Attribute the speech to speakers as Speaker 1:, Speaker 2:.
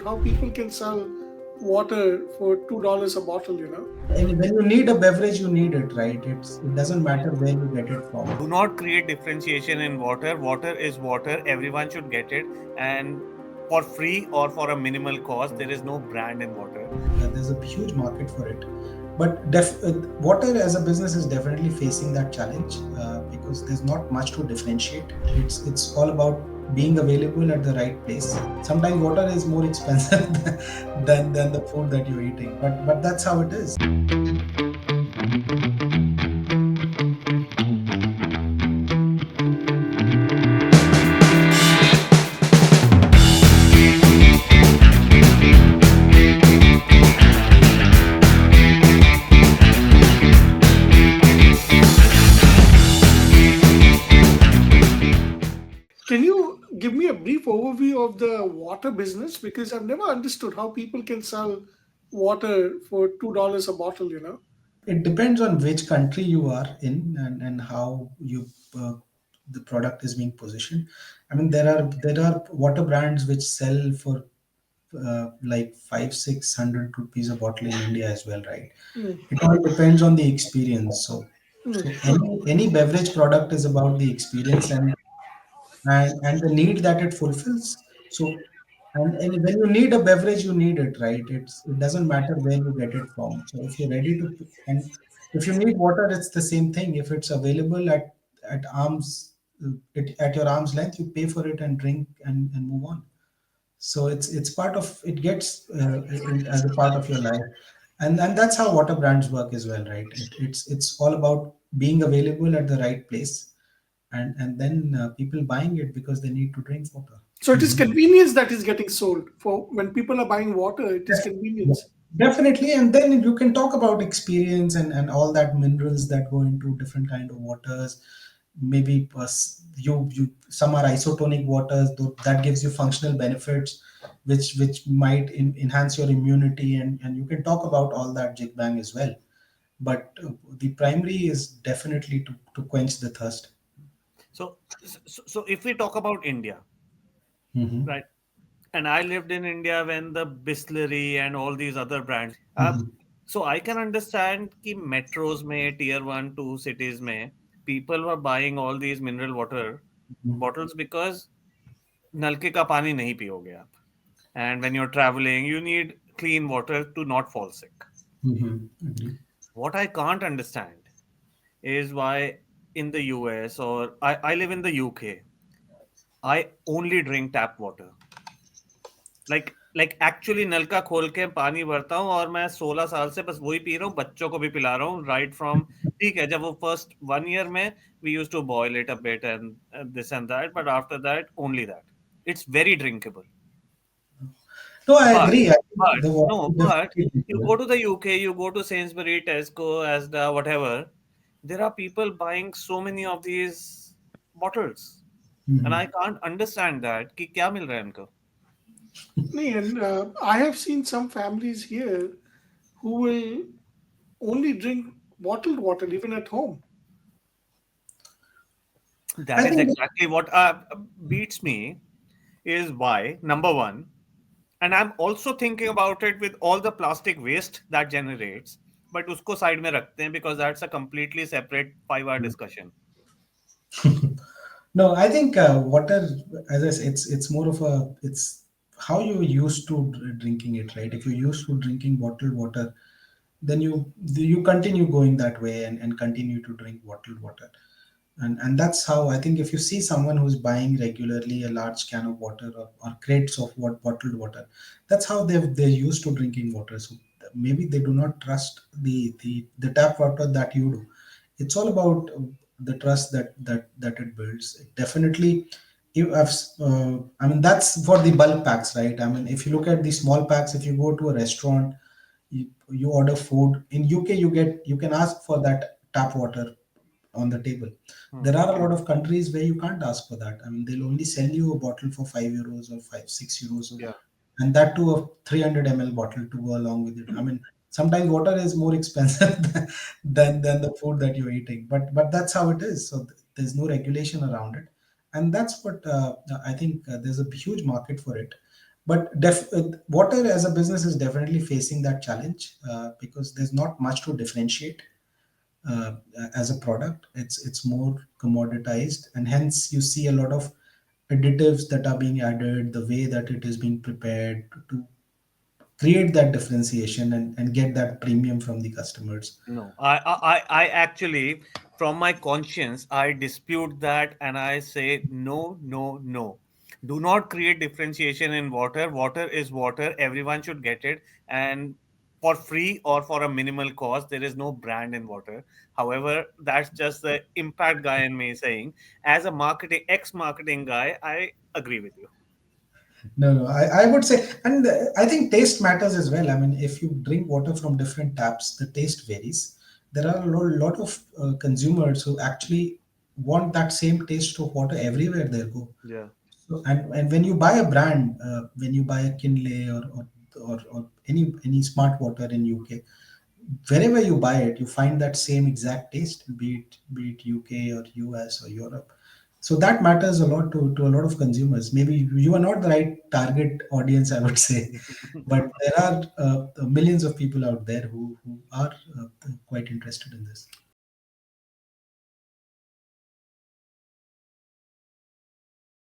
Speaker 1: how people can sell water for $2 a bottle.
Speaker 2: And when you need a beverage, you need it, right? It doesn't matter where you get it from.
Speaker 3: Do not create differentiation in water. Water is water. Everyone should get it. And for free or for a minimal cost, there is no brand in water.
Speaker 2: There's a huge market for it, but water as a business is definitely facing that challenge because there's not much to differentiate. It's all about being available at the right place. Sometimes water is more expensive than the food that you're eating, but that's how it is.
Speaker 1: Can you give me a brief overview of the water business? Because I've never understood how people can sell water for $2 a bottle.
Speaker 2: It depends on which country you are in and how uh, the product is being positioned. I mean, there are water brands which sell for like 500-600 rupees a bottle in India as well, right?
Speaker 1: Mm,
Speaker 2: It all depends on the experience. So
Speaker 1: mm.
Speaker 2: any beverage product is about the experience and the need that it fulfills. So and when you need a beverage, you need it, right? It doesn't matter where you get it from. So if you're ready to, and if you need water, it's the same thing. If it's available at at your arm's length, you pay for it and drink and move on. So it's part of it gets as a part of your life, and that's how water brands work as well, right? It's all about being available at the right place, and then people buying it because they need to drink water.
Speaker 1: So it is
Speaker 2: Mhm.
Speaker 1: convenience that is getting sold. For when people are buying water, it is
Speaker 2: Yeah,
Speaker 1: convenience.
Speaker 2: definitely. And then you can talk about experience and all that minerals that go into different kind of waters. Maybe you some are isotonic waters that gives you functional benefits, which might enhance your immunity, and you can talk about all that jig bang as well. But the primary is definitely to quench the thirst.
Speaker 3: So if we talk about India,
Speaker 2: Hmm.
Speaker 3: right? And I lived in India when the Bisleri and all these other brands.
Speaker 2: Hmm.
Speaker 3: So I can understand कि metros में tier 1 2 cities में people were buying all these mineral water bottles because नलके का पानी नहीं पियोगे आप. And when you're traveling, you need clean water to not fall sick.
Speaker 2: Hmm.
Speaker 3: What I can't understand is why in the US or I live in the UK, I only drink tap water. Like actually नलका खोल के पानी भरता हूँ और मैं 16 साल से बस वही पी रहा हूँ, बच्चों को भी पिला रहा हूँ राइट फ्रॉम. ठीक है, जब वो फर्स्ट 1 ईयर में we used to boil it a bit and this and that, but after that only that it's very drinkable.
Speaker 2: No, I
Speaker 3: But
Speaker 2: agree. I think
Speaker 3: but
Speaker 2: the water
Speaker 3: no,
Speaker 2: is
Speaker 3: but
Speaker 2: definitely
Speaker 3: you go
Speaker 2: drinkable.
Speaker 3: to the UK, you go to Sainsbury, Tesco, Asda, whatever. There are people buying so many of these bottles, and I
Speaker 2: Mhm.
Speaker 3: can't understand that. कि क्या मिल रहा है इनको?
Speaker 1: And I have seen some families here who will only drink bottled water even at home.
Speaker 3: That
Speaker 2: I
Speaker 3: is
Speaker 2: think
Speaker 3: exactly what beats me is why, number one, and I'm also thinking about it with all the plastic waste that generates, but usko side mein rakhte hain because that's a completely separate 5 hour discussion.
Speaker 2: no, I think water, as I said, it's more of it's how you used to drinking it, right? If you're used to drinking bottled water, then you continue going that way and continue to drink bottled water. And that's how I think if you see someone who's buying regularly a large can of water or crates of bottled water, that's how they're used to drinking water. So maybe they do not trust the tap water that you do. It's all about the trust that it builds. It definitely, you have, I mean, that's for the bulk packs, right? I mean, if you look at the small packs, if you go to a restaurant, you order food in UK, you can ask for that tap water on the table.
Speaker 3: Hmm.
Speaker 2: There are a lot of countries where you can't ask for that. I mean, they'll only sell you a bottle for 5 euros or 5 6 euros,
Speaker 3: Yeah.
Speaker 2: and that too a 300 ml bottle to go along with it. I mean, sometimes water is more expensive than the food that you're eating, but that's how it is. So there's no regulation around it, and that's what I think there's a huge market for it. But water as a business is definitely facing that challenge because there's not much to differentiate uh, as a product. It's more commoditized, and hence you see a lot of additives that are being added, the way that it is being prepared to create that differentiation and get that premium from the customers.
Speaker 3: No, I actually, from my conscience, I dispute that and I say no, no, no. Do not create differentiation in water. Water is water. Everyone should get it. And for free or for a minimal cost, there is no brand in water. However, that's just the impact guy in me saying, as a ex-marketing guy, I agree with you.
Speaker 2: No, no, I would say, and I think taste matters as well. I mean, if you drink water from different taps, the taste varies. There are lot of consumers who actually want that same taste of water everywhere they go.
Speaker 3: Yeah.
Speaker 2: So, and when you buy a brand, when you buy a Kinley or any smart water in UK, wherever you buy it, you find that same exact taste, be it UK or US or Europe. So that matters a lot to a lot of consumers. Maybe you are not the right target audience, I would say, but there are millions of people out there who are quite interested in this.